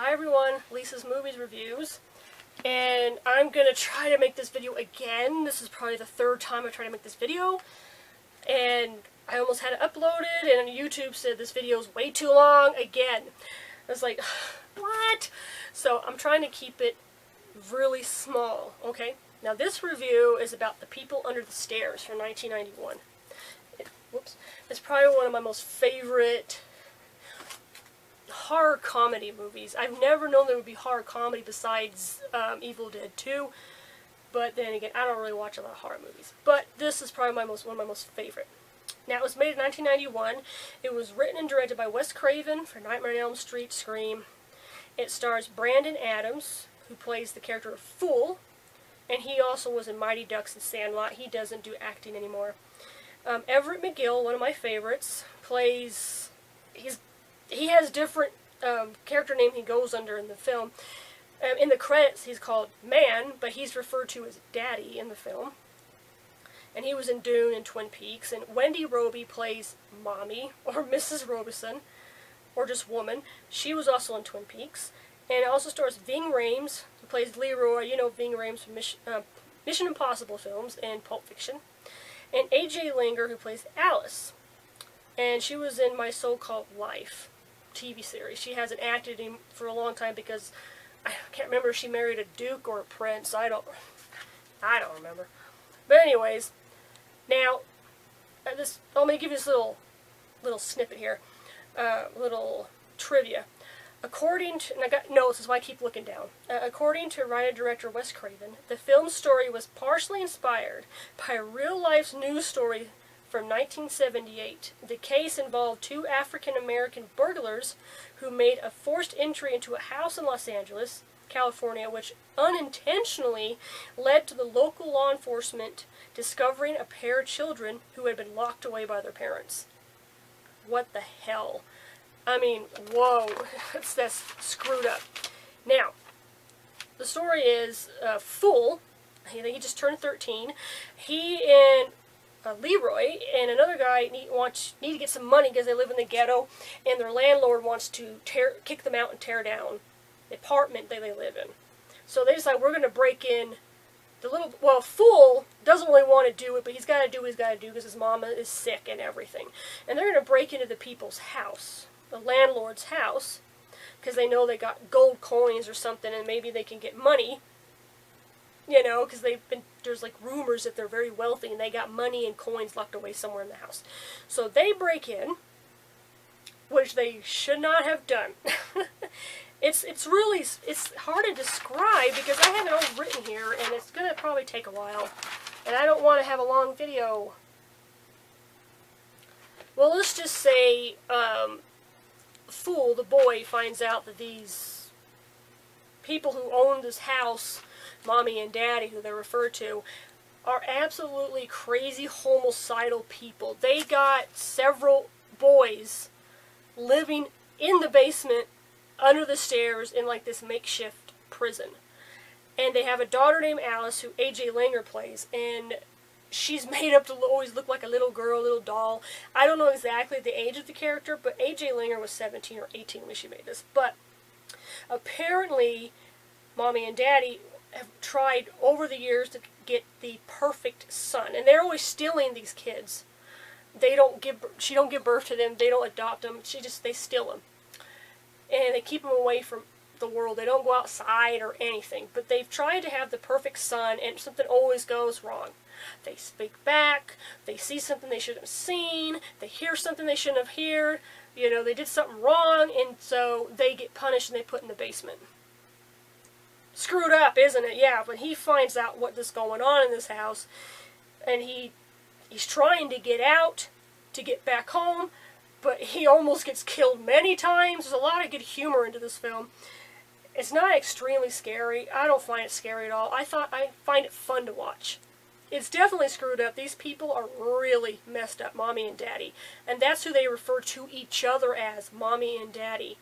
Hi everyone, Lisa's Movies Reviews, and I'm going to try to make this video again. This is probably the third time I try to make this video, and I almost had it uploaded, and YouTube said this video is way too long again. I was like, what? So I'm trying to keep it really small, okay? Now this review is about The People Under the Stairs from 1991. It's probably one of my most favorite horror comedy movies. I've never known there would be horror comedy besides Evil Dead 2, but then again, I don't really watch a lot of horror movies. But this is probably one of my most favorite. Now, it was made in 1991. It was written and directed by Wes Craven for Nightmare on Elm Street, Scream. It stars Brandon Adams, who plays the character of Fool, and he also was in Mighty Ducks and Sandlot. He doesn't do acting anymore. Everett McGill, one of my favorites, plays... He has different character name he goes under in the film. In the credits, he's called Man, but he's referred to as Daddy in the film. And he was in Dune and Twin Peaks. And Wendy Robie plays Mommy, or Mrs. Robison, or just Woman. She was also in Twin Peaks. And it also stars Ving Rhames, who plays Leroy. You know Ving Rhames from Mission Impossible films and Pulp Fiction. And A.J. Langer, who plays Alice. And she was in My So-Called Life TV series. She hasn't acted in for a long time because I can't remember if she married a duke or a prince. I don't remember. But anyways, now I'm going to give you this little snippet here, little trivia. According to, and I got notes, this is why I keep looking down. According to writer-director Wes Craven, the film's story was partially inspired by a real-life news story from 1978. The case involved two African-American burglars who made a forced entry into a house in Los Angeles, California, which unintentionally led to the local law enforcement discovering a pair of children who had been locked away by their parents. What the hell? I mean, whoa, that's screwed up. Now, the story is Fool. He just turned 13. He and Leroy and another guy need to get some money because they live in the ghetto, and their landlord wants to kick them out and tear down the apartment they live in. So they decide, we're going to break in Fool doesn't really want to do it, but he's got to do what he's got to do because his mama is sick and everything. And they're going to break into the people's house, the landlord's house, because they know they got gold coins or something, and maybe they can get money. You know, because there's like rumors that they're very wealthy and they got money and coins locked away somewhere in the house. So they break in, which they should not have done. It's hard to describe because I have it all written here and it's going to probably take a while. And I don't want to have a long video. Well, let's just say Fool, the boy, finds out that these people who own this house, Mommy and Daddy, who they're referred to, are absolutely crazy homicidal people. They got several boys living in the basement under the stairs in like this makeshift prison. And they have a daughter named Alice who A.J. Langer plays, and she's made up to always look like a little girl, little doll. I don't know exactly the age of the character, but A.J. Langer was 17 or 18 when she made this. But apparently Mommy and Daddy have tried over the years to get the perfect son, and they're always stealing these kids. She don't give birth to them. They don't adopt them. They steal them, and they keep them away from the world. They don't go outside or anything. But they've tried to have the perfect son, and something always goes wrong. They speak back. They see something they shouldn't have seen. They hear something they shouldn't have heard. You know, they did something wrong, and so they get punished and they put in the basement. Screwed up, isn't it? Yeah, but he finds out what's going on in this house, and he's trying to get out, to get back home, but he almost gets killed many times. There's a lot of good humor into this film. It's not extremely scary. I don't find it scary at all. I find it fun to watch. It's definitely screwed up. These people are really messed up, Mommy and Daddy, and that's who they refer to each other as, Mommy and Daddy.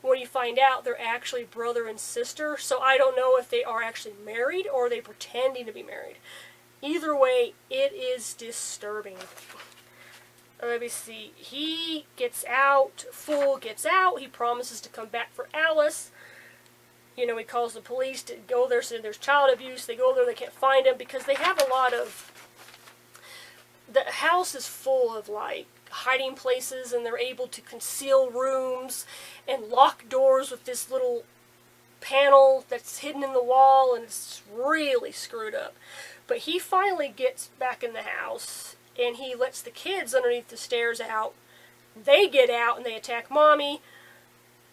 When you find out they're actually brother and sister, so I don't know if they are actually married or are they pretending to be married. Either way, it is disturbing. Let me see. He gets out. Fool gets out. He promises to come back for Alice. You know, he calls the police to go there, so there's child abuse. They go there, they can't find him because they have a lot of... The house is full of, like, hiding places, and they're able to conceal rooms and lock doors with this little panel that's hidden in the wall, and it's really screwed up. But he finally gets back in the house, and he lets the kids underneath the stairs out. They get out, and they attack Mommy.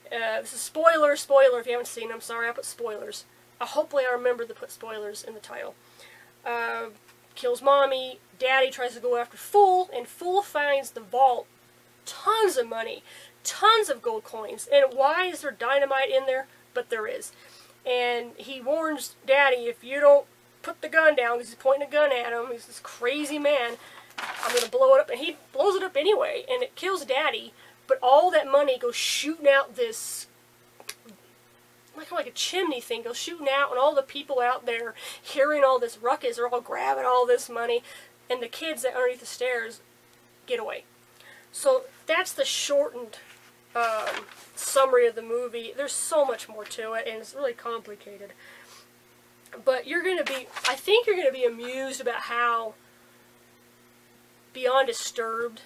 This is spoiler if you haven't seen them. Sorry, I put spoilers. Hopefully I remember to put spoilers in the title. Kills Mommy. Daddy tries to go after Fool, and Fool finds the vault. Tons of money. Tons of gold coins. And why is there dynamite in there? But there is. And he warns Daddy, if you don't put the gun down, because he's pointing a gun at him, he's this crazy man, I'm going to blow it up. And he blows it up anyway, and it kills Daddy. But all that money goes shooting out this, like a chimney thing, goes shooting out, and all the people out there hearing all this ruckus are all grabbing all this money, and the kids that are underneath the stairs get away. So that's the shortened summary of the movie. There's so much more to it, and it's really complicated. But you're going to be, I think you're going to be amused about how beyond disturbed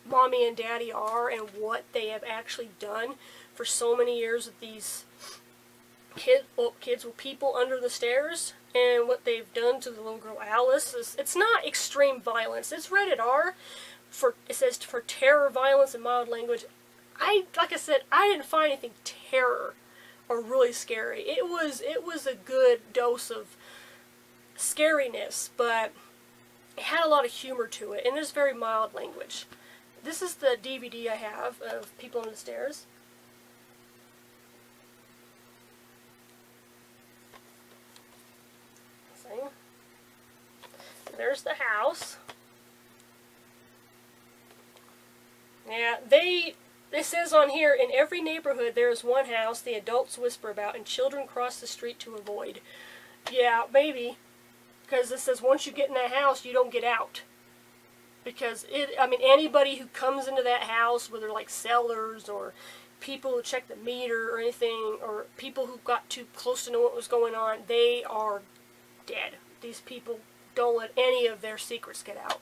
Mommy and Daddy are, and what they have actually done for so many years with these kids with people under the stairs, and what they've done to the little girl Alice. It's not extreme violence. It's rated R. It says for terror, violence, and mild language. Like I said, I didn't find anything terror or really scary. It was a good dose of scariness, but it had a lot of humor to it, and there's very mild language. This is the DVD I have of People on the Stairs. See? There's the house. Yeah, it says on here, in every neighborhood there is one house the adults whisper about and children cross the street to avoid. Yeah, maybe. Because it says once you get in that house, you don't get out. Because anybody who comes into that house, whether like sellers or people who check the meter or anything, or people who got too close to know what was going on, they are dead. These people don't let any of their secrets get out.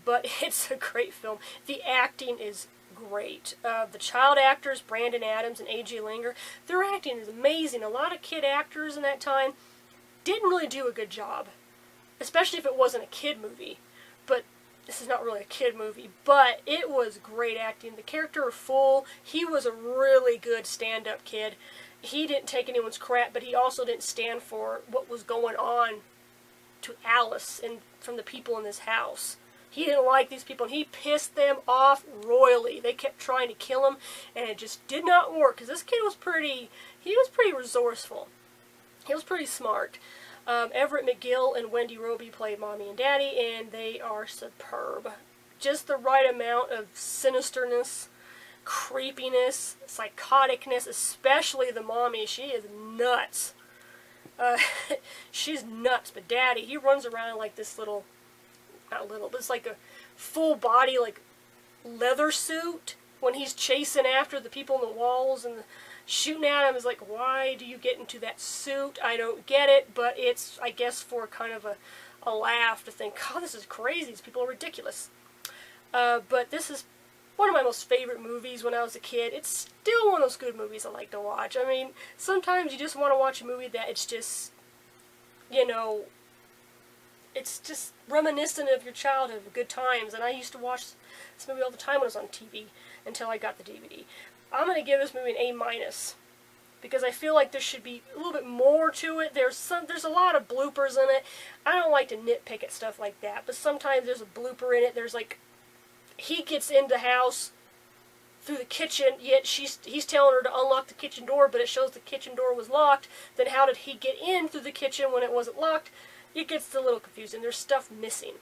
But it's a great film. The acting is great. The child actors, Brandon Adams and A.J. Langer, their acting is amazing. A lot of kid actors in that time didn't really do a good job, especially if it wasn't a kid movie. But this is not really a kid movie, but it was great acting. The character of Fool, he was a really good stand-up kid. He didn't take anyone's crap, but he also didn't stand for what was going on to Alice and from the people in this house. He didn't like these people, and he pissed them off royally. They kept trying to kill him, and it just did not work, because this kid was pretty resourceful. He was pretty smart. Everett, McGill, and Wendy Robie played Mommy and Daddy, and they are superb. Just the right amount of sinisterness, creepiness, psychoticness, especially the Mommy. She is nuts. She's nuts, but Daddy, he runs around like this little, not little, but it's like a full body, like, leather suit when he's chasing after the people in the walls and shooting at him. Is like, why do you get into that suit? I don't get it, but it's, I guess, for kind of a laugh to think, God, this is crazy. These people are ridiculous. But this is one of my most favorite movies when I was a kid. It's still one of those good movies I like to watch. I mean, sometimes you just want to watch a movie that it's just, you know, it's just reminiscent of your childhood, of good times. And I used to watch this movie all the time when it was on TV until I got the DVD. I'm going to give this movie an A-, because I feel like there should be a little bit more to it. There's a lot of bloopers in it. I don't like to nitpick at stuff like that, but sometimes there's a blooper in it. There's like, he gets into the house through the kitchen, yet he's telling her to unlock the kitchen door, but it shows the kitchen door was locked. Then how did he get in through the kitchen when it wasn't locked? It gets a little confusing. There's stuff missing.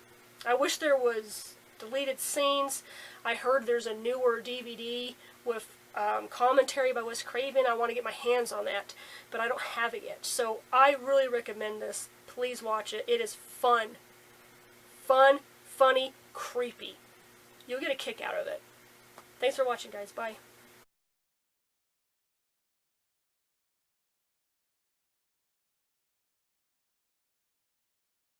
I wish there was deleted scenes. I heard there's a newer DVD with commentary by Craven. I want to get my hands on that, but I don't have it yet. So I really recommend this. Please watch it. It is fun. Fun, funny, creepy. You'll get a kick out of it. Thanks for watching, guys. Bye.